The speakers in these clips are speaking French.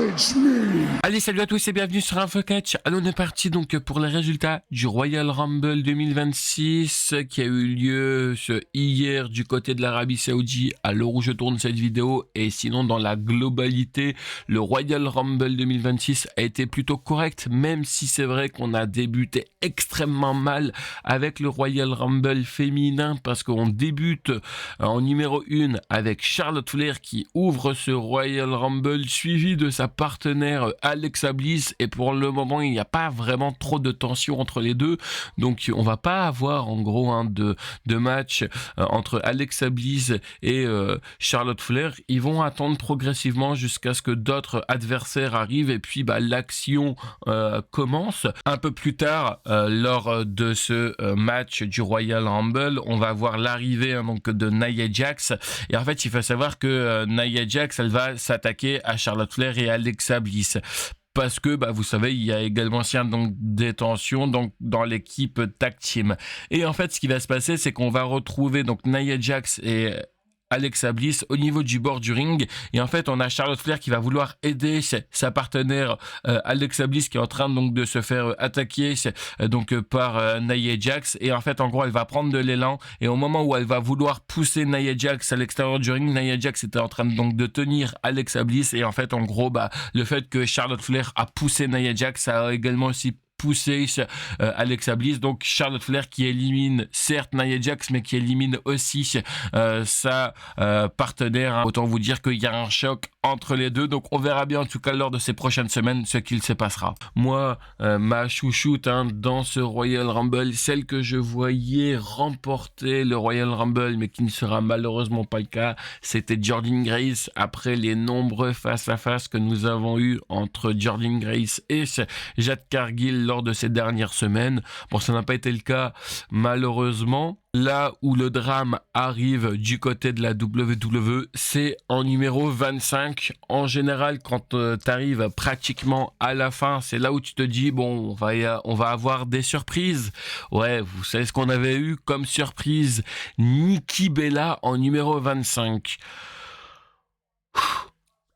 Challenge me. Allez, salut à tous et bienvenue sur InfoCatch. Alors, on est parti donc pour les résultats du Royal Rumble 2026 qui a eu lieu hier du côté de l'Arabie Saoudite à l'heure où je tourne cette vidéo. Et sinon, dans la globalité, le Royal Rumble 2026 a été plutôt correct, même si c'est vrai qu'on a débuté extrêmement mal avec le Royal Rumble féminin parce qu'on débute en numéro 1 avec Charlotte Flair qui ouvre ce Royal Rumble suivi de sa partenaire Alexa Bliss, et pour le moment il n'y a pas vraiment trop de tension entre les deux, donc on va pas avoir en gros de match entre Alexa Bliss et Charlotte Flair. Ils vont attendre progressivement jusqu'à ce que d'autres adversaires arrivent et puis l'action commence. Un peu plus tard lors de ce match du Royal Rumble, on va voir l'arrivée donc de Nia Jax, et en fait il faut savoir que Nia Jax elle va s'attaquer à Charlotte Flair et Alexa Bliss. Parce que, vous savez, il y a également donc des tensions donc, dans l'équipe tag team. Et en fait, ce qui va se passer, c'est qu'on va retrouver donc Nia Jax et Alexa Bliss au niveau du bord du ring, et en fait on a Charlotte Flair qui va vouloir aider sa partenaire Alexa Bliss qui est en train donc de se faire attaquer par Nia Jax, et en fait en gros elle va prendre de l'élan, et au moment où elle va vouloir pousser Nia Jax à l'extérieur du ring, Nia Jax était en train donc de tenir Alexa Bliss, et en fait en gros le fait que Charlotte Flair a poussé Nia Jax, ça a également aussi poussé Alexa Bliss, donc Charlotte Flair qui élimine certes Nia Jax mais qui élimine aussi sa partenaire. Autant vous dire qu'il y a un choc entre les deux, donc on verra bien en tout cas lors de ces prochaines semaines ce qu'il se passera. Moi, ma chouchoute dans ce Royal Rumble, celle que je voyais remporter le Royal Rumble mais qui ne sera malheureusement pas le cas, c'était Jordynne Grace. Après les nombreux face-à-face que nous avons eu entre Jordynne Grace et Jade Cargill lors de ces dernières semaines, bon, ça n'a pas été le cas malheureusement. Là où le drame arrive du côté de la WWE, c'est en numéro 25. En général, quand tu arrives pratiquement à la fin, c'est là où tu te dis, bon, on va avoir des surprises. Ouais, vous savez ce qu'on avait eu comme surprise? Nikki Bella en numéro 25.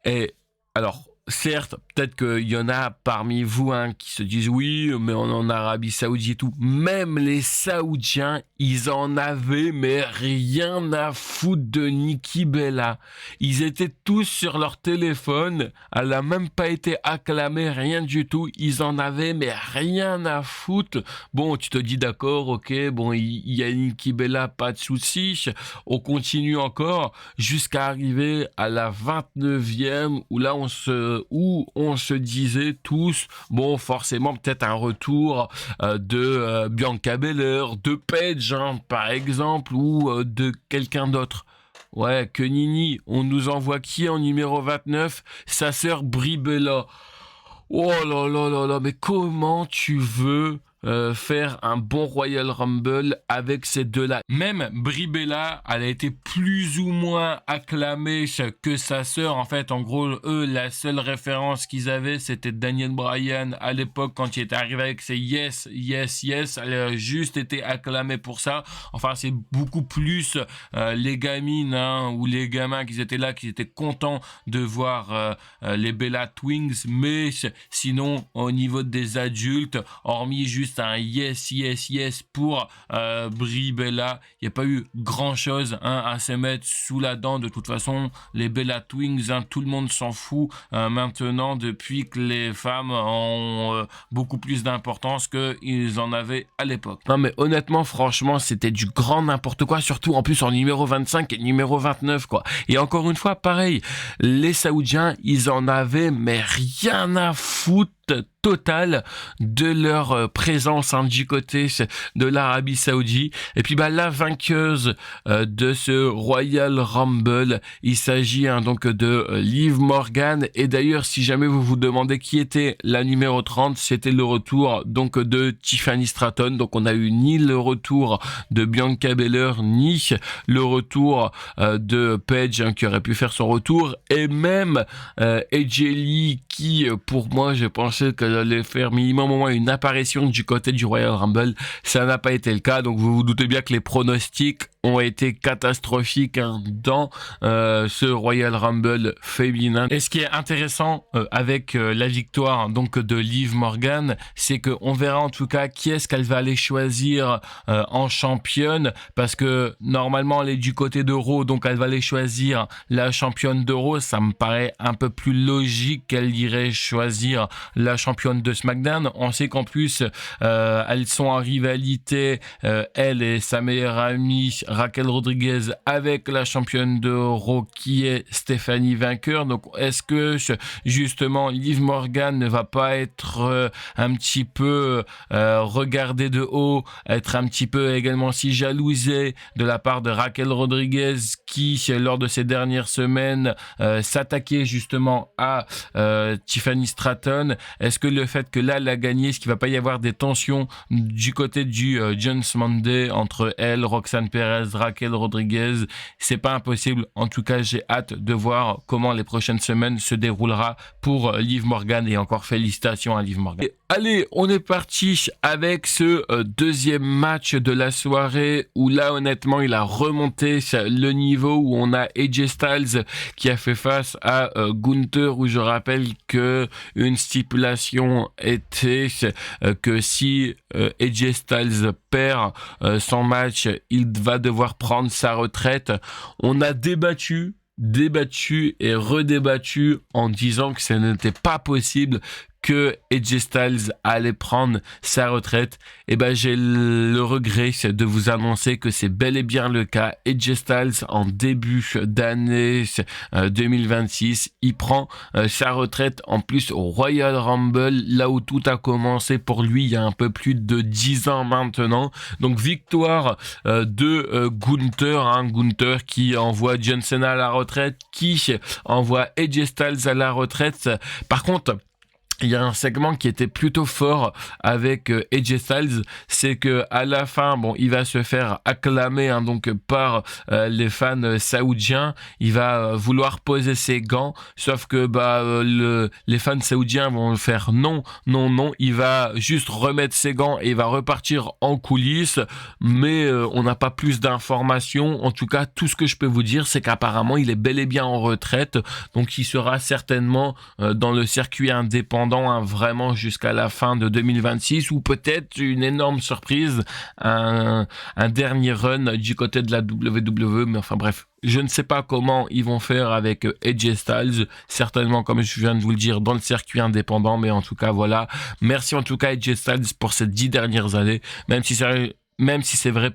Et alors, certes, peut-être qu'il y en a parmi vous qui se disent oui, mais en Arabie Saoudite et tout. Même les Saoudiens, ils en avaient mais rien à foutre de Nikki Bella. Ils étaient tous sur leur téléphone. Elle n'a même pas été acclamée, rien du tout. Ils en avaient mais rien à foutre. Bon, tu te dis d'accord, ok, bon, il y a Nikki Bella, pas de souci. On continue encore jusqu'à arriver à la 29e où là on se disait tous, bon, forcément peut-être un retour de Bianca Belair, de Paige par exemple, ou de quelqu'un d'autre. Ouais, que Nini, on nous envoie qui en numéro 29? Sa sœur Brie Bella. Oh là là là là, mais comment tu veux faire un bon Royal Rumble avec ces deux-là? Même Brie Bella, elle a été plus ou moins acclamée que sa sœur. En fait, en gros, eux, la seule référence qu'ils avaient, c'était Daniel Bryan à l'époque quand il était arrivé avec ses Yes, Yes, Yes. Elle a juste été acclamée pour ça. Enfin, c'est beaucoup plus les gamines ou les gamins qui étaient là, qui étaient contents de voir les Bella Twins. Mais sinon, au niveau des adultes, hormis juste un yes, yes, yes pour Brie Bella, il n'y a pas eu grand chose à se mettre sous la dent. De toute façon, les Bella Twins, tout le monde s'en fout maintenant depuis que les femmes ont beaucoup plus d'importance qu'ils en avaient à l'époque. Non mais honnêtement, franchement, c'était du grand n'importe quoi, surtout en plus en numéro 25 et numéro 29 quoi. Et encore une fois, pareil, les Saoudiens, ils en avaient mais rien à foutre totale de leur présence du côté de l'Arabie Saoudite. Et puis la vainqueuse de ce Royal Rumble, il s'agit donc de Liv Morgan. Et d'ailleurs, si jamais vous vous demandez qui était la numéro 30, c'était le retour donc de Tiffany Stratton. Donc on a eu ni le retour de Bianca Belair, ni le retour de Paige qui aurait pu faire son retour, et même AJ Lee qui, pour moi, je pensais qu'elle allait faire minimum au moins une apparition du côté du Royal Rumble. Ça n'a pas été le cas, donc vous vous doutez bien que les pronostics ont été catastrophiques dans ce Royal Rumble féminin. Et ce qui est intéressant avec la victoire donc de Liv Morgan, c'est qu'on verra en tout cas qui est-ce qu'elle va aller choisir en championne, parce que normalement elle est du côté de Raw, donc elle va aller choisir la championne de Raw. Ça me paraît un peu plus logique qu'elle irait choisir la championne de SmackDown. On sait qu'en plus elles sont en rivalité, elle et sa meilleure amie Raquel Rodriguez, avec la championne de Raw qui est Stephanie Vainqueur. Donc est-ce que justement Liv Morgan ne va pas être un petit peu regardée de haut, être un petit peu également si jalousée de la part de Raquel Rodriguez qui lors de ces dernières semaines s'attaquait justement à Tiffany Stratton? Est-ce que le fait que là elle a gagné, est-ce qu'il va pas y avoir des tensions du côté du Jones Monday entre elle, Roxanne Perez, Raquel Rodriguez? C'est pas impossible. En tout cas, j'ai hâte de voir comment les prochaines semaines se déroulera pour Liv Morgan, et encore félicitations à Liv Morgan. Et allez, on est parti avec ce deuxième match de la soirée où là honnêtement il a remonté le niveau, où on a AJ Styles qui a fait face à Gunther, où je rappelle que une stipulation était que si AJ Styles perd son match, il va devoir prendre sa retraite. On a débattu et redébattu en disant que ce n'était pas possible que AJ Styles allait prendre sa retraite. Et ben j'ai le regret de vous annoncer que c'est bel et bien le cas. AJ Styles en début d'année 2026, il prend sa retraite, en plus au Royal Rumble, là où tout a commencé pour lui il y a un peu plus de 10 ans maintenant. Donc victoire de Gunther, Gunther qui envoie John Cena à la retraite, qui envoie AJ Styles à la retraite. Par contre, il y a un segment qui était plutôt fort avec AJ Styles, c'est que à la fin, bon, il va se faire acclamer donc par les fans saoudiens. Il va vouloir poser ses gants, sauf que les fans saoudiens vont le faire non. Il va juste remettre ses gants et il va repartir en coulisses. Mais on n'a pas plus d'informations. En tout cas, tout ce que je peux vous dire, c'est qu'apparemment, il est bel et bien en retraite, donc il sera certainement dans le circuit indépendant. Vraiment jusqu'à la fin de 2026, ou peut-être une énorme surprise, un dernier run du côté de la WWE. Mais enfin bref, je ne sais pas comment ils vont faire avec AJ Styles, certainement comme je viens de vous le dire dans le circuit indépendant. Mais en tout cas voilà, merci en tout cas AJ Styles pour ces 10 dernières années, même si c'est vrai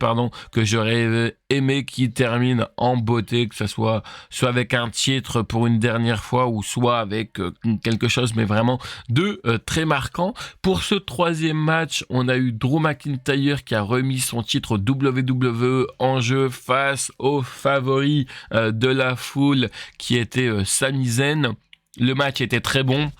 que j'aurais aimé qu'il termine en beauté, que ça soit avec un titre pour une dernière fois, ou soit avec quelque chose mais vraiment de très marquant. Pour ce troisième match, on a eu Drew McIntyre qui a remis son titre WWE en jeu face au favori de la foule qui était Sami Zayn. Le match était très bon,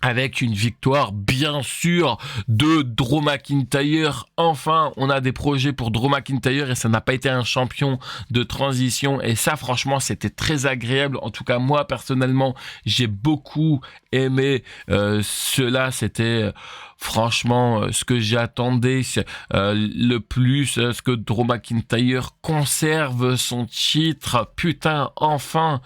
avec une victoire bien sûr de Drew McIntyre. Enfin, on a des projets pour Drew McIntyre et ça n'a pas été un champion de transition, et ça franchement c'était très agréable. En tout cas moi personnellement j'ai beaucoup aimé cela. C'était franchement ce que j'attendais le plus, ce que Drew McIntyre conserve son titre, putain, enfin.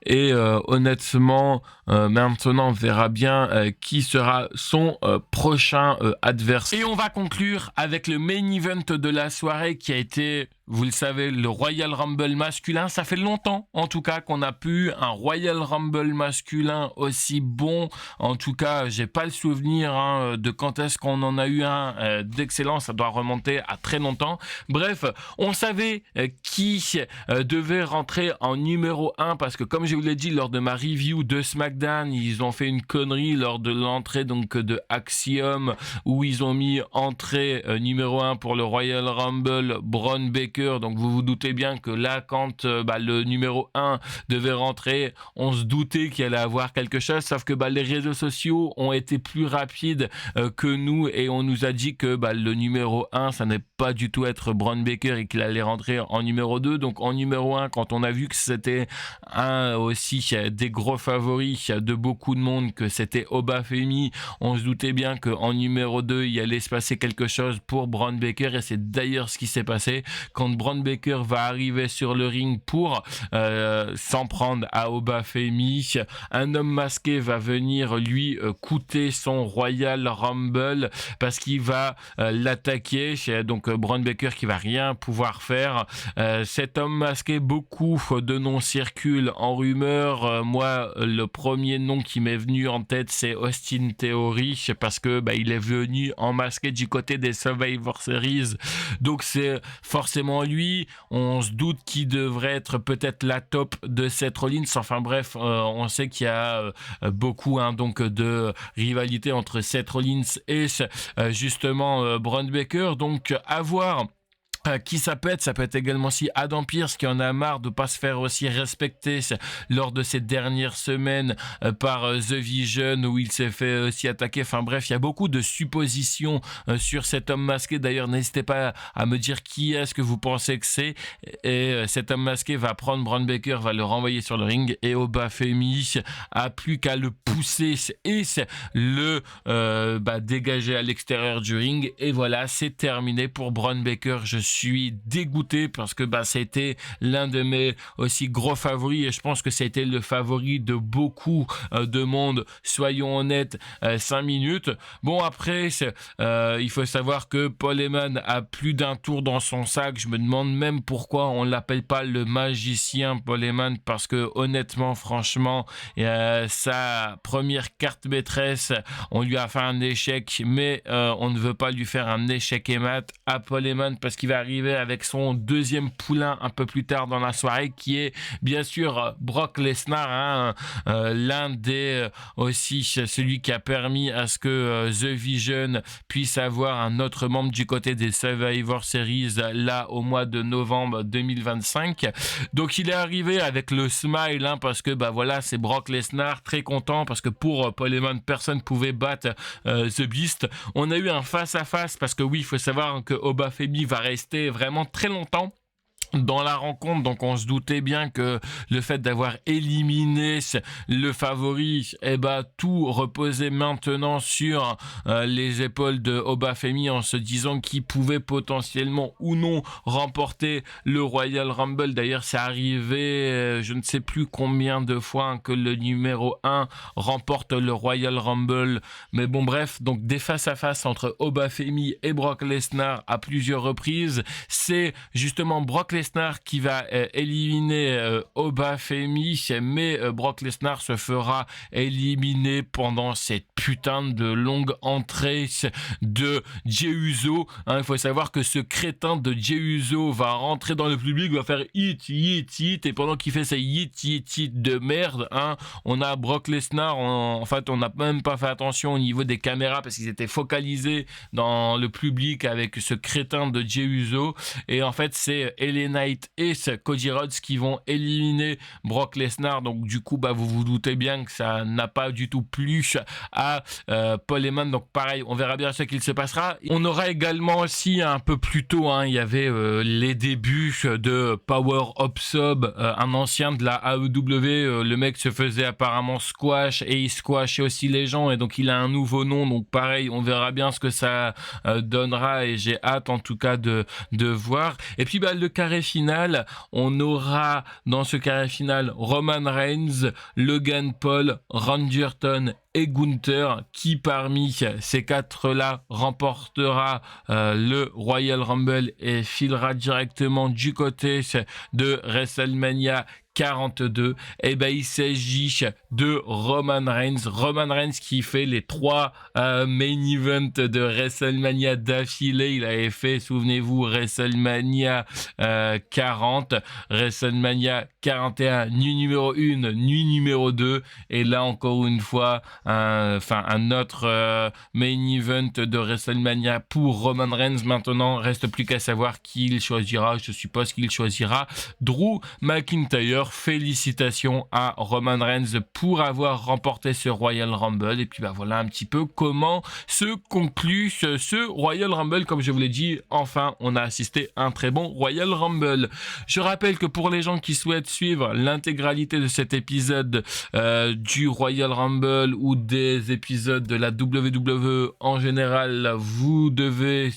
Et honnêtement maintenant on verra bien qui sera son prochain adversaire. Et on va conclure avec le main event de la soirée qui a été, vous le savez, le Royal Rumble masculin. Ça fait longtemps, en tout cas, qu'on a pu un Royal Rumble masculin aussi bon. En tout cas, j'ai pas le souvenir de quand est-ce qu'on en a eu un d'excellent. Ça doit remonter à très longtemps. Bref, on savait qui devait rentrer en numéro 1, parce que comme je vous l'ai dit lors de ma review de SmackDown, ils ont fait une connerie lors de l'entrée donc de Axiom, où ils ont mis entrée numéro 1 pour le Royal Rumble Braun Baker. Donc vous vous doutez bien que là, quand le numéro 1 devait rentrer, on se doutait qu'il allait avoir quelque chose, sauf que les réseaux sociaux ont été plus rapides que nous, et on nous a dit que le numéro 1, ça n'est pas du tout être Braun Baker et qu'il allait rentrer en numéro 2. Donc en numéro 1, quand on a vu que c'était un aussi des gros favoris de beaucoup de monde, que c'était Obafemi, on se doutait bien qu'en numéro 2, il allait se passer quelque chose pour Braun Baker, et c'est d'ailleurs ce qui s'est passé. Quand Braun Baker va arriver sur le ring pour s'en prendre à Obafemi, un homme masqué va venir lui coûter son Royal Rumble parce qu'il va l'attaquer. Donc Braun Baker qui va rien pouvoir faire. Cet homme masqué, beaucoup de noms circulent en rumeur. Moi, le premier nom qui m'est venu en tête, c'est Austin Theory, parce que il est venu en masqué du côté des Survivor Series. Donc c'est forcément lui. On se doute qu'il devrait être peut-être la top de Seth Rollins. Enfin bref, on sait qu'il y a beaucoup donc de rivalité entre Seth Rollins et justement Braun Baker. Donc à voir qui ça peut être également aussi Adam Pearce, qui en a marre de pas se faire aussi respecter lors de ces dernières semaines par The Vision, où il s'est fait aussi attaquer. Enfin bref, il y a beaucoup de suppositions sur cet homme masqué. D'ailleurs, n'hésitez pas à me dire qui est-ce que vous pensez que c'est. Et cet homme masqué va prendre Braun Baker, va le renvoyer sur le ring, et Obafemi a plus qu'à le pousser et le dégager à l'extérieur du ring. Et voilà, c'est terminé pour Braun Baker. Je suis dégoûté parce que c'était l'un de mes aussi gros favoris, et je pense que c'était le favori de beaucoup de monde. Soyons honnêtes, 5 minutes. Bon, après, il faut savoir que Paul Heyman a plus d'un tour dans son sac. Je me demande même pourquoi on l'appelle pas le magicien Paul Heyman, parce que honnêtement, franchement, sa première carte maîtresse, on lui a fait un échec, mais on ne veut pas lui faire un échec et mat à Paul Heyman, parce qu'il va arriver avec son deuxième poulain un peu plus tard dans la soirée, qui est bien sûr Brock Lesnar, l'un des aussi celui qui a permis à ce que The Vision puisse avoir un autre membre du côté des Survivor Series là au mois de novembre 2025. Donc il est arrivé avec le smile, parce que voilà, c'est Brock Lesnar, très content parce que pour Paul Heyman, personne ne pouvait battre The Beast. On a eu un face à face, parce que oui, il faut savoir que Obafemi va rester vraiment très longtemps dans la rencontre, donc on se doutait bien que le fait d'avoir éliminé le favori, tout reposait maintenant sur les épaules de Obafemi, en se disant qu'il pouvait potentiellement ou non remporter le Royal Rumble. D'ailleurs, c'est arrivé, je ne sais plus combien de fois que le numéro 1 remporte le Royal Rumble, mais bon bref, donc des face à face entre Obafemi et Brock Lesnar à plusieurs reprises. C'est justement Brock Lesnar qui va éliminer Obafemi, mais Brock Lesnar se fera éliminer pendant cette putain de longue entrée de Jey Uso. Il faut savoir que ce crétin de Jey Uso va rentrer dans le public, va faire hit, hit, hit, et pendant qu'il fait ses hit, hit, hit de merde, on a Brock Lesnar, en fait on n'a même pas fait attention au niveau des caméras, parce qu'ils étaient focalisés dans le public avec ce crétin de Jey Uso, et en fait c'est LA Knight et Cody Rhodes qui vont éliminer Brock Lesnar. Donc du coup vous vous doutez bien que ça n'a pas du tout plu à Paul Heyman. Donc pareil, on verra bien ce qu'il se passera. On aura également aussi un peu plus tôt, il y avait les débuts de Power Up Sub, un ancien de la AEW. Le mec se faisait apparemment squash, et il squashait aussi les gens, et donc il a un nouveau nom. Donc pareil, on verra bien ce que ça donnera, et j'ai hâte en tout cas de voir. Et puis le carré final, on aura dans ce carré final Roman Reigns, Logan Paul, Randy Orton et Gunther, qui parmi ces quatre-là remportera le Royal Rumble et filera directement du côté de WrestleMania 42. Il s'agit de Roman Reigns qui fait les 3 main events de WrestleMania d'affilée. Il avait fait, souvenez-vous, WrestleMania 40, WrestleMania 41, nuit numéro 1, nuit numéro 2, et là encore une fois un autre main event de WrestleMania pour Roman Reigns. Maintenant, reste plus qu'à savoir qui il choisira. Je suppose qu'il choisira Drew McIntyre, d'ailleurs, félicitations à Roman Reigns pour avoir remporté ce Royal Rumble. Et puis bah voilà un petit peu comment se conclut ce Royal Rumble. Comme je vous l'ai dit, enfin on a assisté à un très bon Royal Rumble. Je rappelle que pour les gens qui souhaitent suivre l'intégralité de cet épisode du Royal Rumble ou des épisodes de la WWE en général, vous devez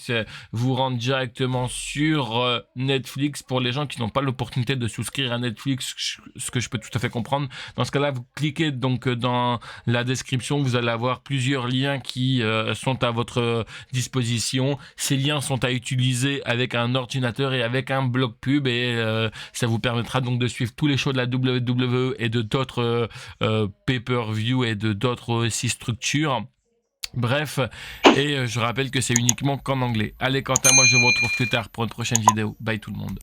vous rendre directement sur Netflix. Pour les gens qui n'ont pas l'opportunité de souscrire à Netflix, ce que je peux tout à fait comprendre, dans ce cas-là, vous cliquez donc dans la description, vous allez avoir plusieurs liens qui sont à votre disposition. Ces liens sont à utiliser avec un ordinateur et avec un bloc pub, et ça vous permettra donc de suivre tous les shows de la WWE et de d'autres pay-per-view et de d'autres aussi structures. Bref, et je rappelle que c'est uniquement qu'en anglais. Allez, quant à moi, je vous retrouve plus tard pour une prochaine vidéo. Bye tout le monde.